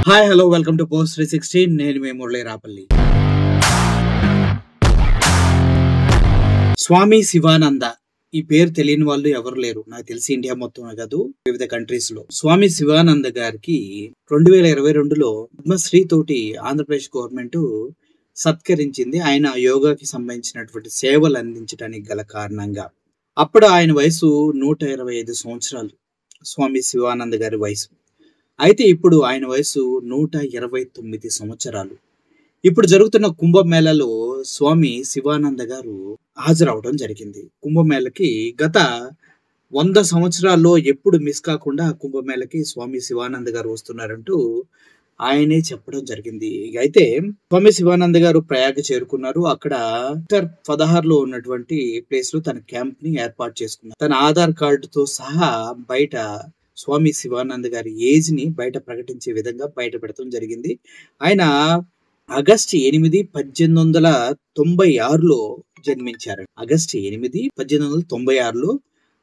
Hi hello welcome to post 316. నేను మీ మురళీ రాపల్లి. స్వామి శివానంద ఈ పేరు తెలియని వాళ్ళు ఎవరు లేరు. నాకు తెలిసి ఇండియా మొత్తం కాదు, వివిధ కంట్రీస్ లో. స్వామి శివానంద గారికి 2022లో పద్మశ్రీ తోటి ఆంధ్రప్రదేశ్ గవర్నమెంట్ సత్కరించింది. ఆయన యోగాకి సంబంధించినటువంటి సేవలు అందించడానికి గల కారణంగా. అప్పుడు ఆయన వయసు 125 సంవత్సరాలు. స్వామి శివానంద గారి వయసు. అయితే ఇప్పుడు ఆయన వయసు 129 సంవత్సరాలు. ఇప్పుడు జరుగుతున్న కుంభమేళలో స్వామి శివానంద గారు హాజరవడం జరిగింది. కుంభమేళకి గత 100 సంవత్సరాల్లో ఎప్పుడు మిస్ కాకుండా కుంభమేళకి స్వామి శివానంద గారు వస్తున్నారంటూ ఆయనే చెప్పడం జరిగింది. అయితే స్వామి శివానంద గారు ప్రయాగ చేరుకున్నారు. అక్కడ సెక్టర్ 16లో ఉన్నటువంటి ప్లేస్ లో తన క్యాంప్ ని ఏర్పాటు చేసుకున్నారు. తన ఆధార్ కార్డుతో సహా బయట స్వామి శివానంద గారి ఏజ్ ని బయట ప్రకటించే విధంగా బయట పెడతాం జరిగింది. ఆయన ఆగస్టు 8, 1896లో జన్మించారు. ఆగస్టు 8, 1896లో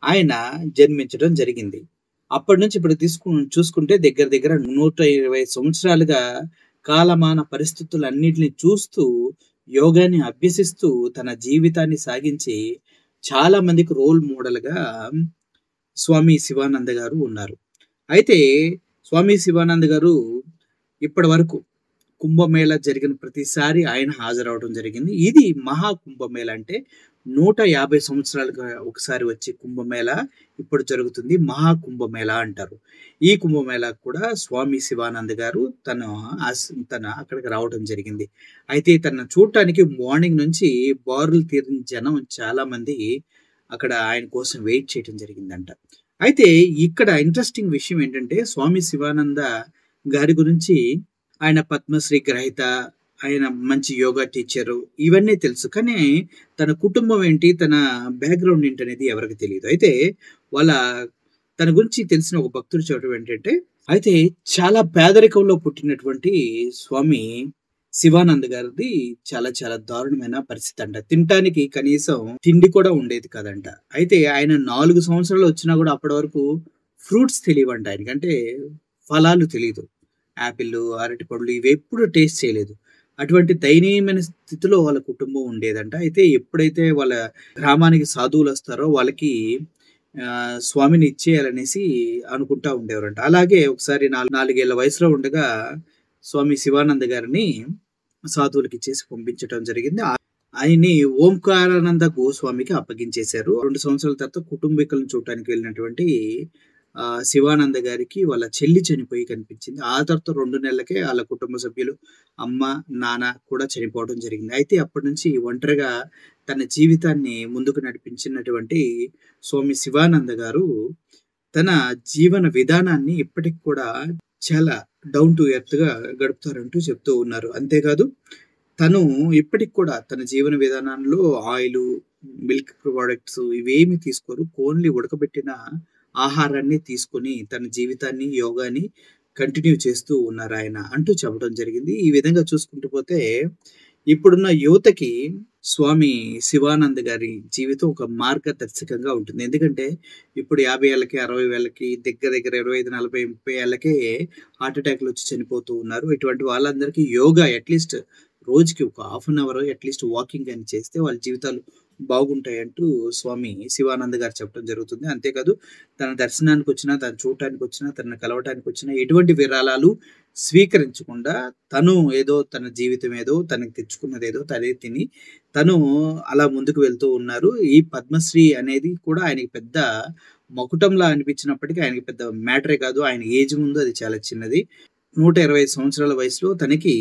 ఆయన జన్మించడం జరిగింది. అప్పటి నుంచి ఇప్పుడు చూసుకుంటే దగ్గర దగ్గర 120 సంవత్సరాలుగా కాలమాన పరిస్థితులన్నిటిని చూస్తూ యోగాన్ని అభ్యసిస్తూ తన జీవితాన్ని సాగించి చాలా మందికి రోల్ మోడల్ గా స్వామి శివానంద గారు ఉన్నారు. అయితే స్వామి శివానంద గారు ఇప్పటి వరకు కుంభమేళ జరిగిన ప్రతిసారి ఆయన హాజరవడం జరిగింది. ఇది మహా కుంభమేళ, అంటే 150 సంవత్సరాలుగా ఒకసారి వచ్చే కుంభమేళ ఇప్పుడు జరుగుతుంది. మహా కుంభమేళ అంటారు. ఈ కుంభమేళ కూడా స్వామి శివానంద గారు తన అక్కడికి రావడం జరిగింది. అయితే తన చూడటానికి మార్నింగ్ నుంచి బారులు తీరిన జనం చాలా మంది అక్కడ ఆయన కోసం వెయిట్ చేయడం జరిగిందంట. అయితే ఇక్కడ ఇంట్రెస్టింగ్ విషయం ఏంటంటే స్వామి శివానంద గారి గురించి ఆయన పద్మశ్రీ గ్రహీత, ఆయన మంచి యోగా టీచరు, ఇవన్నీ తెలుసు. కానీ తన కుటుంబం ఏంటి, తన బ్యాక్గ్రౌండ్ ఏంటి అనేది ఎవరికి తెలియదు. అయితే తన గురించి తెలిసిన ఒక భక్తుడు చెప్పడం ఏంటంటే, అయితే చాలా పేదరికంలో పుట్టినటువంటి స్వామి శివానంద గారిది చాలా చాలా దారుణమైన పరిస్థితి అంట. తినటానికి కనీసం తిండి కూడా ఉండేది కదంట. అయితే ఆయన 4 సంవత్సరాలు వచ్చినా కూడా అప్పటి వరకు ఫ్రూట్స్ తెలియవంట ఆయనకి, అంటే ఫలాలు తెలియదు. యాపిల్, అరటి పళ్ళు ఇవి ఎప్పుడు టేస్ట్ చేయలేదు. అటువంటి దయనీయమైన స్థితిలో వాళ్ళ కుటుంబం ఉండేదంట. అయితే ఎప్పుడైతే వాళ్ళ గ్రామానికి సాధువులు వస్తారో వాళ్ళకి స్వామిని ఇచ్చేయాలనేసి అనుకుంటా ఉండేవారంట. అలాగే ఒకసారి 4 ఏళ్ల వయసులో ఉండగా స్వామి శివానంద గారిని సాధువులకి ఇచ్చేసి పంపించడం జరిగింది. ఆయన్ని ఓంకారానంద గోస్వామికి అప్పగించేశారు. 2 సంవత్సరాల తర్వాత కుటుంబీకులను చూడటానికి వెళ్ళినటువంటి శివానంద గారికి వాళ్ళ చెల్లి చనిపోయి కనిపించింది. ఆ తర్వాత 2 నెలలకే వాళ్ళ కుటుంబ సభ్యులు, అమ్మ, నాన్న కూడా చనిపోవడం జరిగింది. అయితే అప్పటి నుంచి ఒంటరిగా తన జీవితాన్ని ముందుకు నడిపించినటువంటి స్వామి శివానంద గారు తన జీవన విధానాన్ని ఇప్పటికి కూడా చాలా డౌన్ టు ఎర్త్ గా గడుపుతారంటూ చెప్తూ ఉన్నారు. అంతేకాదు తను ఇప్పటికి కూడా తన జీవన విధానంలో ఆయిల్, మిల్క్ ప్రొడక్ట్స్ ఇవేమి తీసుకోరు. ఓన్లీ ఉడకబెట్టిన ఆహారాన్ని తీసుకొని తన జీవితాన్ని, యోగాని కంటిన్యూ చేస్తూ ఉన్నారు ఆయన అంటూ చెప్పడం జరిగింది. ఈ విధంగా చూసుకుంటూ పోతే ఇప్పుడున్న యువతకి స్వామి శివానంద గారి జీవితం ఒక మార్గదర్శకంగా ఉంటుంది. ఎందుకంటే ఇప్పుడు 50 ఏళ్ళకి, 60 ఏళ్ళకి, దగ్గర దగ్గర 25, 40, 30 ఏళ్ళకే హార్ట్ అటాక్లు వచ్చి చనిపోతూ ఉన్నారు. ఇటువంటి వాళ్ళందరికీ యోగా అట్లీస్ట్ రోజుకి ఒక half an hour at least walking అని చేస్తే వాళ్ళ జీవితాలు బాగుంటాయంటూ స్వామి శివానంద గారు చెప్పడం జరుగుతుంది. అంతేకాదు తన దర్శనానికి వచ్చినా, తను చూడటానికి వచ్చినా, తనను కలవటానికి వచ్చినా ఎటువంటి విరాళాలు స్వీకరించకుండా తను ఏదో తన జీవితం ఏదో తనకు తెచ్చుకున్నది ఏదో తనే తిని తను అలా ముందుకు వెళ్తూ ఉన్నారు. ఈ పద్మశ్రీ అనేది కూడా ఆయనకి పెద్ద మకుటంలా అనిపించినప్పటికీ ఆయనకి పెద్ద మ్యాటరే కాదు. ఆయన ఏజ్ ముందు అది చాలా చిన్నది. 125 సంవత్సరాల వయసులో తనకి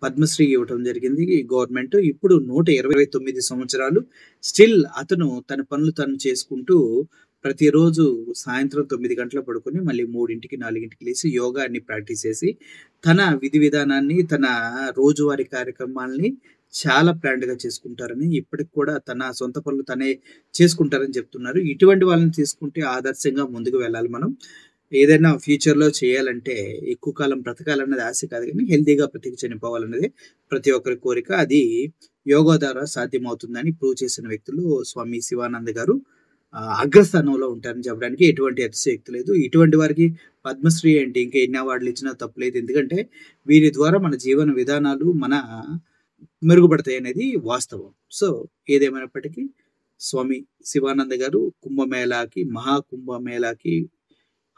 పద్మశ్రీ ఇవ్వటం జరిగింది గవర్నమెంట్. ఇప్పుడు 129 సంవత్సరాలు స్టిల్ అతను తన పనులు తను చేసుకుంటూ ప్రతిరోజు సాయంత్రం 9 గంటల పడుకొని మళ్ళీ 3, 4 లేసి యోగాన్ని ప్రాక్టీస్ చేసి తన విధి విధానాన్ని, తన రోజువారీ కార్యక్రమాల్ని చాలా ప్లాంట్ గా చేసుకుంటారని, ఇప్పటికి కూడా తన సొంత పనులు తనే చేసుకుంటారని చెప్తున్నారు. ఇటువంటి వాళ్ళని తీసుకుంటే ఆదర్శంగా ముందుకు వెళ్ళాలి మనం. ఏదైనా ఫ్యూచర్లో చేయాలంటే ఎక్కువ కాలం బ్రతకాలన్నది ఆశ కాదు, కానీ హెల్తీగా బ్రతికి చనిపోవాలన్నది ప్రతి ఒక్కరి కోరిక. అది యోగా ద్వారా సాధ్యమవుతుందని ప్రూవ్ చేసిన వ్యక్తులు స్వామి శివానంద గారు. అగ్రస్థానంలో ఉంటారని చెప్పడానికి ఎటువంటి అతిశయోక్తి లేదు. ఇటువంటి వారికి పద్మశ్రీ ఏంటి, ఇంకా ఎన్ని అవార్డులు ఇచ్చినా తప్పులేదు. ఎందుకంటే వీరి ద్వారా మన జీవన విధానాలు మెరుగుపడతాయనేది వాస్తవం. సో, ఏదేమైనప్పటికీ స్వామి శివానంద గారు మహాకుంభమేళాకి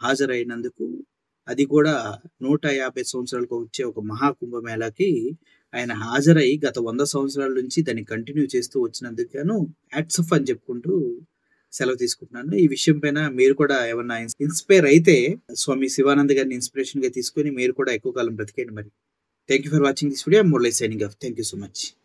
హాజరైనందుకు, అది కూడా 150 సంవత్సరాలకు వచ్చే ఒక మహాకుంభమేళాకి ఆయన హాజరై గత 100 సంవత్సరాల నుంచి దాన్ని కంటిన్యూ చేస్తూ వచ్చినందుకు గాను హ్యాట్స్ ఆఫ్ అని చెప్పుకుంటూ సెలవు తీసుకుంటున్నాను. ఈ విషయం పైన మీరు కూడా ఏమన్నా ఇన్స్పైర్ అయితే స్వామి శివానంద గారిని ఇన్స్పిరేషన్ గా తీసుకొని మీరు కూడా ఎక్కువ కాలం బ్రతికేయండి మరి. Thank you for watching this video. Murali signing off. Thank you so much.